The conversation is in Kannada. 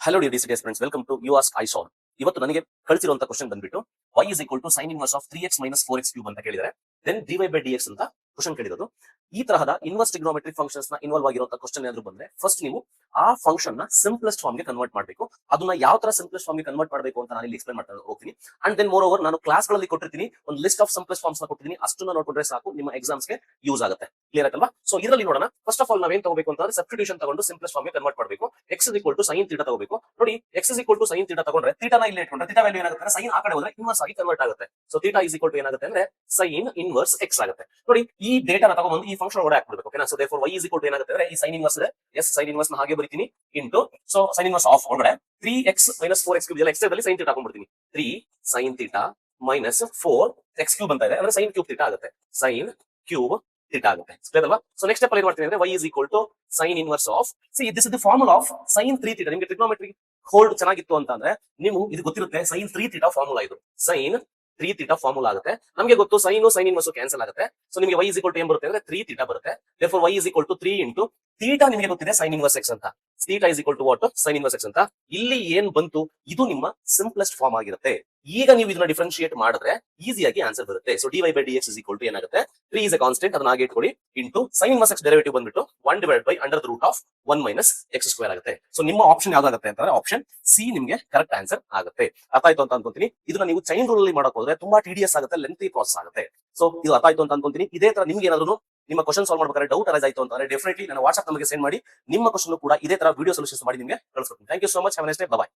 Hello D C friends, welcome to you ask I solve. ಇವತ್ತು ನನಗೆ ಕಳಿಸಿರುವಂತ ಕ್ವಶನ್ ಬಂದ್ಬಿಟ್ಟು y is equal to sin inverse of 3x minus 4x cube ಅಂತ ಕೇಳಿದರೆ, ದೆನ್ dy by dx ಅಂತ ಕ್ವಶನ್ ಕೇಳಿರೋದು. ಈ ತರಹದ ಇನ್ವರ್ಸ್ ಟ್ರಿಗ್ನೋಮೆಟ್ರಿಕ್ ಫಂಕ್ಷನ್ಸ್ ನ ಇನ್ವಾಲ್ವ್ ಆಗಿರುವಂತ ಕ್ವಶನ್ ಏನಾದ್ರು ಬಂದ್ರೆ ಫಸ್ಟ್ ನೀವು ಆ ಫಂಕ್ಷನ್ ನ ಸಿಂಪ್ಲೆಸ್ಟ್ ಫಾರ್ಮ್ ಗೆ ಕನ್ವರ್ಟ್ ಮಾಡಬೇಕು. ಅದನ್ನ ಯಾವ ತರ ಸಿಂಪ್ಲೆಸ್ಟ್ ಫಾರ್ಮ್ ಗೆ ಕನ್ವರ್ಟ್ ಮಾಡಬೇಕು ಅಂತ ನಾನು ಇಲ್ಲಿ ಎಕ್ಸ್ಪ್ಲೇನ್ ಮಾಡ್ತಾ ಹೋಗ್ತೀನಿ. ಅಂಡ್ ದೆನ್ ಮೋರ್ ಓವರ್ ನಾನು ಕ್ಲಾಸ್ ಗಳಲ್ಲಿ ಕೊಟ್ಟಿರ್ತೀನಿ, ಒಂದು ಲಿಸ್ಟ್ ಆಫ್ ಸಿಂಪ್ಲೆಸ್ಟ್ ಫಾರ್ಮ್ಸ್ ನ ಕೊಟ್ಟಿದ್ದೀನಿ. ಅಷ್ಟನ್ನ ನೋಡ್ಕೊಂಡ್ರೆ ಸಾಕು, ನಿಮ್ಮ ಎಕ್ಸಾಮ್ಸ್ ಗೆ ಯೂಸ್ ಆಗುತ್ತೆ. ಕ್ಲಿಯರ್ ಆಯ್ತಲ್ವಾ? ಸೊ ಇದರಲ್ಲಿ ನೋಡೋಣ. ಫಸ್ಟ್ ಆಫ್ ಆಲ್ ನಾವೇನ್ ತಗೋಬೇಕು ಅಂತಂದ್ರೆ ಸಬ್ಸ್ಟಿಟ್ಯೂಷನ್ ತಗೊಂಡು ಸಿಂಪ್ಲೆಸ್ಟ್ ಫಾರ್ಮ್ ಗೆ ಕನ್ವರ್ಟ್ ಮಾಡಬೇಕು. x is equal to sin θ ತಗೋಬೇಕು. ನೋಡಿ, x is equal to sin θ ತಗೊಂಡ್ರೆ θ ನ ಇಲ್ಲಿ ಇಟ್ಕೊಂಡ್ರೆ θ ವ್ಯಾಲ್ಯೂ ಏನಾಗುತ್ತೆ, sin ಆ ಕಡೆ ಹೋದ್ರೆ ಇನ್ವರ್ಸ್ ಆಗಿ ಕನ್ವರ್ಟ್ ಆಗುತ್ತೆ. ಸೊ θ is equal to ಏನಾಗುತ್ತೆ ಅಂದ್ರೆ sin ಇನ್ವರ್ಸ್ x ಆಗುತ್ತೆ. ನೋಡಿ, ಈ ಡೇಟಾ ನ ತಗೊಂಡು ಈ ಫಂಕ್ಷನ್ ಒಳಗಡೆ ಹಾಕ್ಬಿಡಬೇಕು. ಓಕೆನಾ? So therefore y is equal to ಏನಾಗುತ್ತೆ ಅಂದ್ರೆ ಈ sin ಇನ್ವರ್ಸ್ ಇದೆ, s sin ಇನ್ವರ್ಸ್ ನ ಹಾಗೆ ಬರೀತೀನಿ into, so sin inverse of ಒಳಗಡೆ 3x minus 4x ಕ್ಯೂಬ್ ಇದೆಲ್ಲ x ದಲ್ಲಿ sin θ ಹಾಕೊಂಡ್ಬಿಡ್ತೀನಿ. 3 sin θ minus 4x ಕ್ಯೂಬ್ ಅಂತ ಇದೆ, ಅಂದ್ರೆ sin ಕ್ಯೂಬ್ θ ಆಗುತ್ತೆ. sin ಕ್ಯೂಬ್ θ ಆಗುತ್ತೆ. ಕ್ಲಿಯರ್ ಅಲ್ವಾ? ಸೊ ನೆಕ್ಸ್ಟ್ ಸ್ಟೆಪ್ ಅಲ್ಲಿ ಏನ್ ಮಾಡ್ತೀನಿ ಅಂದ್ರೆ y is equal to sin inverse of, see this is the formula of sin 3θ. ನಿಮಗೆ ಟ್ರಿಗ್ನೋಮೆಟ್ರಿ ಹೋಲ್ಡ್ ಚೆನ್ನಾಗಿತ್ತು ಅಂತ ಅಂದ್ರೆ ನೀವು ಇದು ಗೊತ್ತಿರುತ್ತೆ, sin 3θ ಫಾರ್ಮುಲಾ ಇದು. sin 3θ ಫಾರ್ಮುಲಾ ಆಗುತ್ತೆ. ನಮಗೆ ಗೊತ್ತು sin ಇನ್ವರ್ಸ್ ಕ್ಯಾನ್ಸಲ್ ಆಗುತ್ತೆ. ಸೊ ನಿಮಗೆ y is equal to ಏನ್ ಬರುತ್ತೆ ಅಂದ್ರೆ 3θ ಬರುತ್ತೆ. therefore y is equal to 3 into θ ನಿಮಗೆ ಗೊತ್ತಿದೆ sin ಇನ್ವರ್ಸ್ x ಅಂತ. θ is equal to what? sin inverse x ಅಂತ. ಇಲ್ಲಿ ಏನ್ ಬಂತು, ಇದು ನಿಮ್ಮ ಸಿಂಪ್ಲೆಸ್ಟ್ ಫಾರ್ಮ್ ಆಗಿರುತ್ತೆ. ಈಗ ನೀವು ಇದನ್ನ ಡಿಫರೆನ್ಶಿಯೇಟ್ ಮಾಡಿದ್ರೆ ಈಸಿಯಾಗಿ ಆನ್ಸರ್ ಬರುತ್ತೆ. So dy by dx is equal to ಏನಾಗುತ್ತೆ, 3 is a constant, ಅದನ್ನ ಹಾಗೆ ಇಟ್ಕೊಳ್ಳಿ, into sin inverse x derivative ಬಂದ್ಬಿಟ್ಟು 1 divided by under the root of 1 minus x square ಆಗುತ್ತೆ. ಸೊ ನಿಮ್ಮ ಆಪ್ಷನ್ ಯಾವ್ದಾಗುತ್ತೆ ಅಂತಂದ್ರೆ ಆಪ್ಷನ್ ಸಿ ನಿಮಗೆ ಕರೆಕ್ಟ್ ಆನ್ಸರ್ ಆಗುತ್ತೆ. ಅರ್ಥ ಆಯ್ತು ಅಂತ ಅನ್ಕೊಂತೀನಿ. ಇದನ್ನ ನೀವು ಚೈನ್ ರೂಲ್ ಅಲ್ಲಿ ಮಾಡಕ್ ಹೋದ್ರೆ ತುಂಬಾ ಟಿಡಿಯಸ್ ಆಗುತ್ತೆ, ಲೆಂತಿ ಪ್ರಾಸೆಸ್ ಆಗುತ್ತೆ. ಸೊ ಇದು ಅರ್ಥ ಆಯ್ತು ಅಂತ ಅನ್ಕೊಂತೀನಿ. ಇದೇ ತರ ನಿಮ್ಗೆ ಏನಾದ್ರು ನಿಮ್ಮ ಕ್ವಶನ್ ಸಾಲ್ವ್ ಮಾಡ್ಬೇಕಾದ್ರೆ ಡೌಟ್ ಅರೈಸ್ ಆಯ್ತು ಅಂತಂದ್ರೆ ಡೆಫಿನೆಟ್ಲಿ ನನ್ನ ವಾಟ್ಸ್ಆಪ್ ನಮಗೆ ಸೆಂಡ್ ಮಾಡಿ. ನಿಮ್ಮ ಕ್ವಶನ್ ಕೂಡ ಇದೇ ತರ ವಿಡಿಯೋ ಸೊಲ್ಯೂಷನ್ಸ್ ಮಾಡಿ ನಿಮಗೆ ಕಳಿಸ್ಕೊಡ್ತೀನಿ. Thank you so much. Have a nice day. By.